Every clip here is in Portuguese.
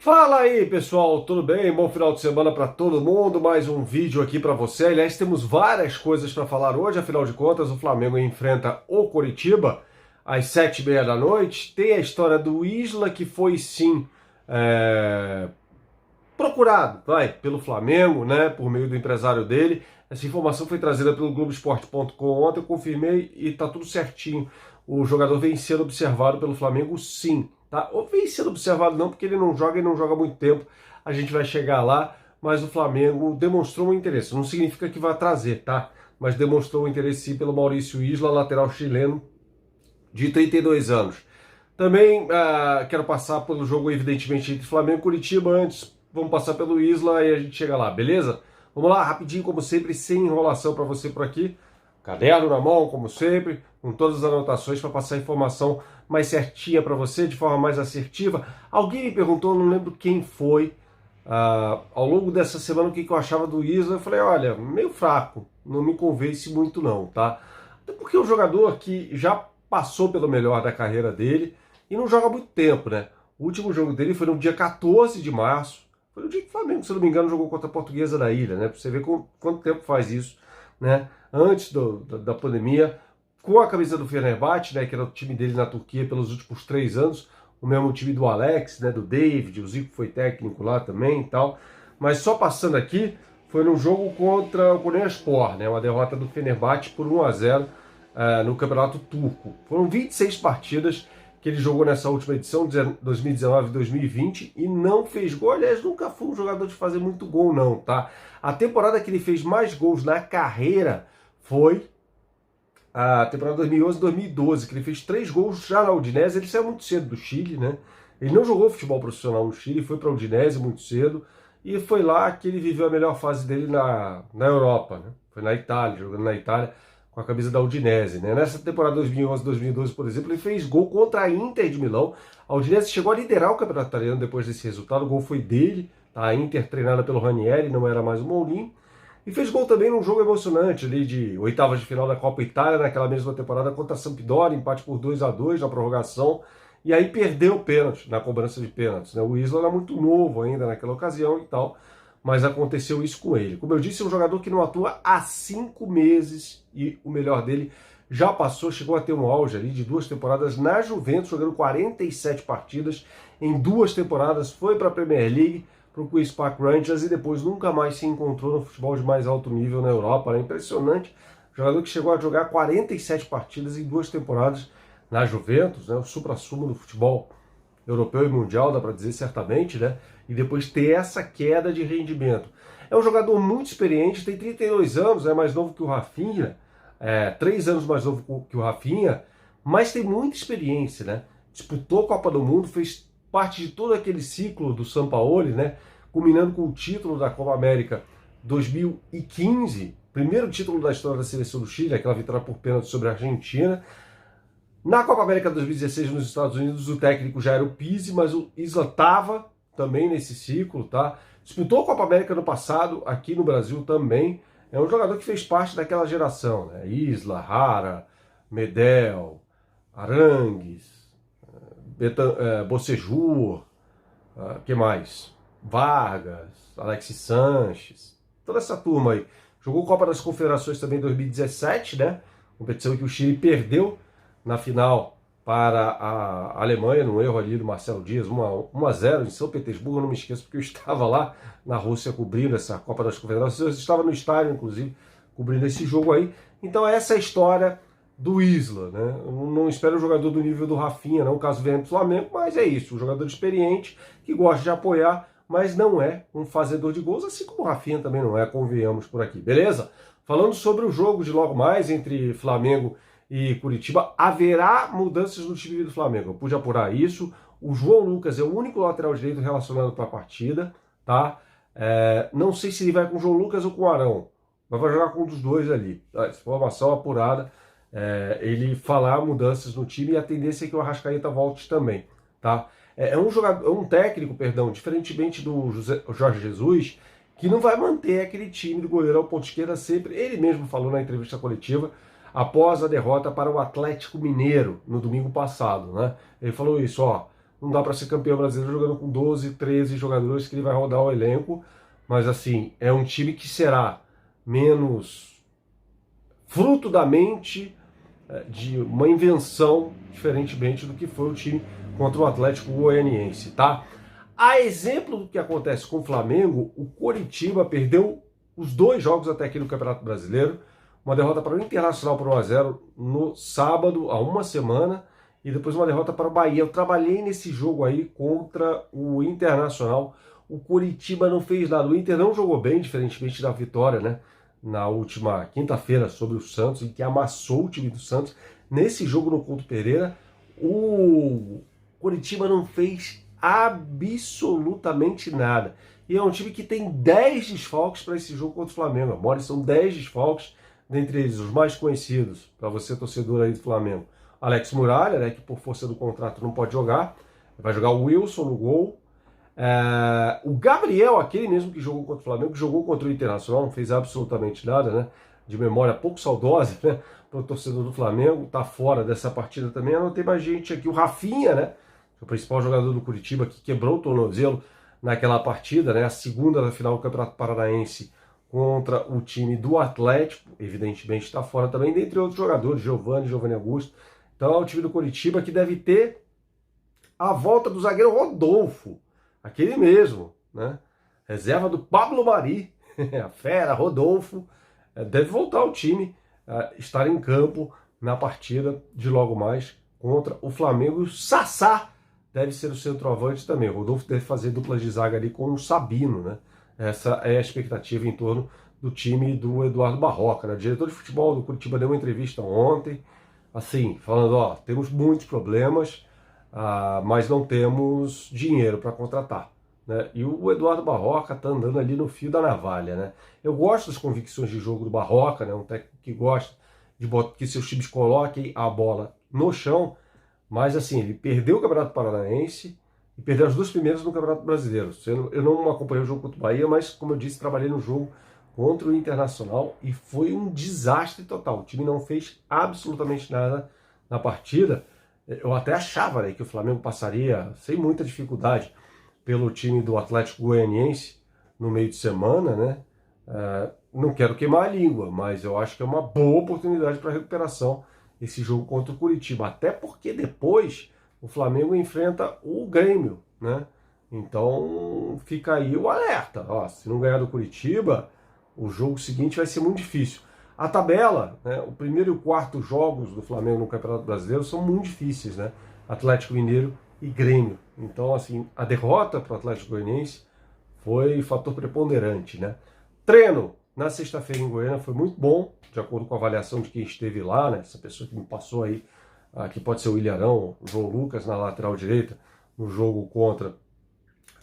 Fala aí, pessoal, tudo bem? Bom final de semana para todo mundo. Mais um vídeo aqui para você. Aliás, temos várias coisas para falar hoje. Afinal de contas, o Flamengo enfrenta o Coritiba às 7h30 da noite. Tem a história do Isla, que foi sim procurado, pelo Flamengo, né, por meio do empresário dele. Essa informação foi trazida pelo Globoesporte.com ontem. Eu confirmei e tá tudo certinho. O jogador vem sendo observado pelo Flamengo, sim. Tá? Ou vem sendo observado não, porque ele não joga há muito tempo. A gente vai chegar lá, mas o Flamengo demonstrou um interesse. Não significa que vai trazer, tá? Mas demonstrou um interesse sim pelo Maurício Isla, lateral chileno de 32 anos. Também quero passar pelo jogo, evidentemente, entre Flamengo e Curitiba. Antes, vamos passar pelo Isla e a gente chega lá, beleza? Vamos lá, rapidinho, como sempre, sem enrolação para você por aqui. Caderno na mão, como sempre, com todas as anotações para passar a informação mais certinha para você, de forma mais assertiva. Alguém me perguntou, não lembro quem foi, ao longo dessa semana, o que eu achava do Isla. Eu falei, olha, meio fraco, não me convence muito não, tá? Até porque é um jogador que já passou pelo melhor da carreira dele e não joga há muito tempo, né? O último jogo dele foi no dia 14 de março, foi no dia que o Flamengo, se não me engano, jogou contra a Portuguesa da Ilha, né? Pra você ver quanto tempo faz isso, né? Antes da pandemia, com a camisa do Fenerbahçe, né, que era o time dele na Turquia pelos últimos 3 anos, o mesmo time do Alex, né, do David, o Zico foi técnico lá também e tal. Mas só passando aqui, foi no jogo contra o Konyaspor, né, uma derrota do Fenerbahçe por 1-0 no Campeonato Turco. Foram 26 partidas que ele jogou nessa última edição, 2019 e 2020, e não fez gol. Aliás, nunca foi um jogador de fazer muito gol, não, tá? A temporada que ele fez mais gols na carreira foi a temporada 2011-2012, que ele fez 3 gols já na Udinese. Ele saiu muito cedo do Chile, né? Ele não jogou futebol profissional no Chile, foi para a Udinese muito cedo, e foi lá que ele viveu a melhor fase dele na Europa, né? Foi na Itália, jogando na Itália com a camisa da Udinese, né? Nessa temporada 2011-2012, por exemplo, ele fez gol contra a Inter de Milão. A Udinese chegou a liderar o campeonato italiano depois desse resultado. O gol foi dele, tá? A Inter treinada pelo Ranieri, não era mais o Mourinho. E fez gol também num jogo emocionante ali de oitavas de final da Copa Itália, naquela mesma temporada contra a Sampdoria, empate por 2-2 na prorrogação, e aí perdeu o pênalti, na cobrança de pênaltis, né? O Isla era muito novo ainda naquela ocasião e tal, mas aconteceu isso com ele. Como eu disse, é um jogador que não atua há 5 meses, e o melhor dele já passou, chegou a ter um auge ali de 2 temporadas na Juventus, jogando 47 partidas em 2 temporadas, foi para a Premier League, para o Queen's Park Rangers, e depois nunca mais se encontrou no futebol de mais alto nível na Europa. É impressionante, jogador que chegou a jogar 47 partidas em 2 temporadas na Juventus, né, o supra-sumo do futebol europeu e mundial, dá para dizer certamente, né, e depois ter essa queda de rendimento. É um jogador muito experiente, tem 32 anos, é mais novo que o Rafinha, 3 anos mais novo que o Rafinha, mas tem muita experiência, né, disputou a Copa do Mundo, fez parte de todo aquele ciclo do Sampaoli, né, culminando com o título da Copa América 2015, primeiro título da história da seleção do Chile, aquela vitória por pênalti sobre a Argentina. Na Copa América 2016 nos Estados Unidos, o técnico já era o Pizzi, mas o Isla estava também nesse ciclo, tá? Disputou a Copa América no passado, aqui no Brasil também. É um jogador que fez parte daquela geração, né? Isla, Rara, Medel, Arangues, Bocejur, que mais? Vargas, Alexis Sanches, toda essa turma aí. Jogou Copa das Confederações também em 2017, né? Competição que o Chile perdeu na final para a Alemanha, num erro ali do Marcelo Dias, 1-0 em São Petersburgo. Eu não me esqueço porque eu estava lá na Rússia cobrindo essa Copa das Confederações. Eu estava no estádio, inclusive, cobrindo esse jogo aí. Então essa é a história do Isla, né? Eu não espero um jogador do nível do Rafinha, não, caso venha do Flamengo, mas é isso, um jogador experiente, que gosta de apoiar, mas não é um fazedor de gols, assim como o Rafinha também não é, convenhamos por aqui, beleza? Falando sobre o jogo de logo mais entre Flamengo e Curitiba, haverá mudanças no time do Flamengo, eu pude apurar isso. O João Lucas é o único lateral direito relacionado para a partida, tá? Não sei se ele vai com o João Lucas ou com o Arão, mas vai jogar com um dos dois ali, tá? Informação apurada. Ele falar mudanças no time, e a tendência é que o Arrascaeta volte também, tá? Um técnico, diferentemente do Jorge Jesus, que não vai manter aquele time do goleiro ao ponto esquerda sempre. Ele mesmo falou na entrevista coletiva após a derrota para o Atlético Mineiro no domingo passado, né? Ele falou isso, ó, não dá para ser campeão brasileiro jogando com 12, 13 jogadores que ele vai rodar o elenco, mas assim, é um time que será menos fruto da mente de uma invenção, diferentemente do que foi o time contra o Atlético Goianiense, tá? A exemplo do que acontece com o Flamengo, o Coritiba perdeu os 2 jogos até aqui no Campeonato Brasileiro, uma derrota para o Internacional por 1-0 no sábado, há uma semana, e depois uma derrota para o Bahia. Eu trabalhei nesse jogo aí contra o Internacional. O Coritiba não fez nada. O Inter não jogou bem, diferentemente da vitória, né? Na última quinta-feira sobre o Santos, em que amassou o time do Santos. Nesse jogo no Couto Pereira, o Coritiba não fez absolutamente nada. E é um time que tem 10 desfalques para esse jogo contra o Flamengo. Agora são 10 desfalques, dentre eles os mais conhecidos, para você torcedor aí do Flamengo. Alex Muralha, né, que por força do contrato não pode jogar. Vai jogar o Wilson no gol. O Gabriel, aquele mesmo que jogou contra o Flamengo, que jogou contra o Internacional, não fez absolutamente nada, né? De memória pouco saudosa, né? Para o torcedor do Flamengo, tá fora dessa partida também. Anotei mais gente aqui, o Rafinha, né? O principal jogador do Coritiba, que quebrou o tornozelo naquela partida, né? A segunda da final do Campeonato Paranaense contra o time do Atlético, evidentemente está fora também, dentre outros jogadores, Giovanni Augusto. Então é o time do Coritiba que deve ter a volta do zagueiro Rodolfo, aquele mesmo, né? Reserva do Pablo Mari, a fera, Rodolfo, deve voltar ao time, estar em campo na partida de logo mais contra o Flamengo. O Sassá deve ser o centroavante também. O Rodolfo deve fazer dupla de zaga ali com o Sabino, né? Essa é a expectativa em torno do time do Eduardo Barroca, né? O diretor de futebol do Curitiba deu uma entrevista ontem, assim, falando, ó, temos muitos problemas, mas não temos dinheiro para contratar, né? E o Eduardo Barroca tá andando ali no fio da navalha, né? Eu gosto das convicções de jogo do Barroca, né? Um técnico que gosta de que seus times coloquem a bola no chão, mas assim, ele perdeu o Campeonato Paranaense e perdeu as 2 primeiras no Campeonato Brasileiro. Eu não acompanhei o jogo contra o Bahia, mas como eu disse, trabalhei no jogo contra o Internacional e foi um desastre total. O time não fez absolutamente nada na partida. Eu até achava, né, que o Flamengo passaria sem muita dificuldade pelo time do Atlético Goianiense no meio de semana, né? Não quero queimar a língua, mas eu acho que é uma boa oportunidade para recuperação esse jogo contra o Coritiba. Até porque depois o Flamengo enfrenta o Grêmio, né? Então fica aí o alerta. Ó, se não ganhar do Coritiba, o jogo seguinte vai ser muito difícil. A tabela, né, o primeiro e o quarto jogos do Flamengo no Campeonato Brasileiro são muito difíceis, né? Atlético Mineiro e Grêmio. Então, assim, a derrota para o Atlético Goianiense foi fator preponderante, né? Treino na sexta-feira em Goiânia foi muito bom, de acordo com a avaliação de quem esteve lá, né? Essa pessoa que me passou aí, que pode ser o Ilharão, o João Lucas na lateral direita, no jogo contra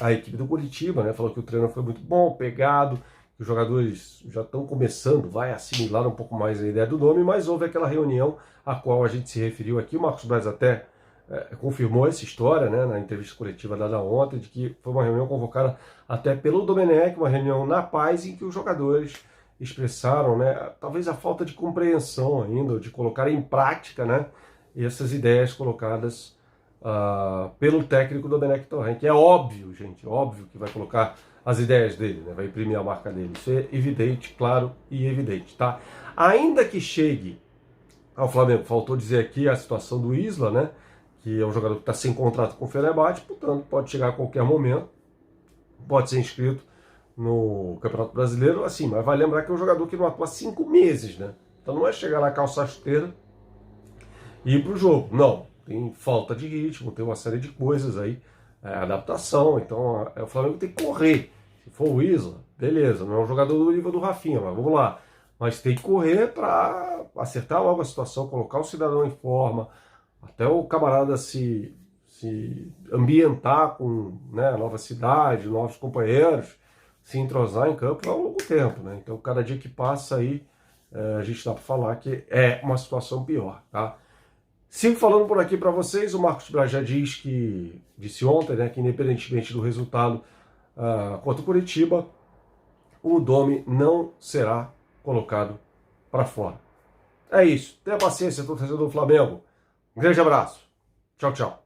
a equipe do Curitiba, né? Falou que o treino foi muito bom, pegado, que os jogadores já estão começando, vai assimilar um pouco mais a ideia do nome, mas houve aquela reunião a qual a gente se referiu aqui, o Marcos Braz até confirmou essa história, né, na entrevista coletiva dada ontem, de que foi uma reunião convocada até pelo Domenech, uma reunião na paz, em que os jogadores expressaram, né, talvez a falta de compreensão ainda, de colocar em prática, né, essas ideias colocadas pelo técnico Domenech Torrent, que é óbvio, gente, óbvio que vai colocar as ideias dele, né, vai imprimir a marca dele, isso é evidente, claro e evidente, tá? Ainda que chegue ao Flamengo, faltou dizer aqui a situação do Isla, né, que é um jogador que está sem contrato com o Fenerbahçe, portanto pode chegar a qualquer momento, pode ser inscrito no Campeonato Brasileiro, assim, mas vai lembrar que é um jogador que não atua há 5 meses, né? Então não é chegar lá, calçar a chuteira e ir pro jogo, não. Tem falta de ritmo, tem uma série de coisas aí, adaptação, então o Flamengo tem que correr. Se for o Isla, beleza, não é um jogador do nível do Rafinha, mas vamos lá. Mas tem que correr para acertar logo a situação, colocar o cidadão em forma, até o camarada se ambientar com, né, a nova cidade, novos companheiros, se entrosar em campo é um longo tempo, né? Então, cada dia que passa aí, a gente dá para falar que é uma situação pior, tá? Sigo falando por aqui para vocês, o Marcos Braz já disse ontem, né, que independentemente do resultado contra o Curitiba, o Domi não será colocado para fora. É isso, tenha paciência, torcedor do Flamengo. Um grande abraço. Tchau, tchau.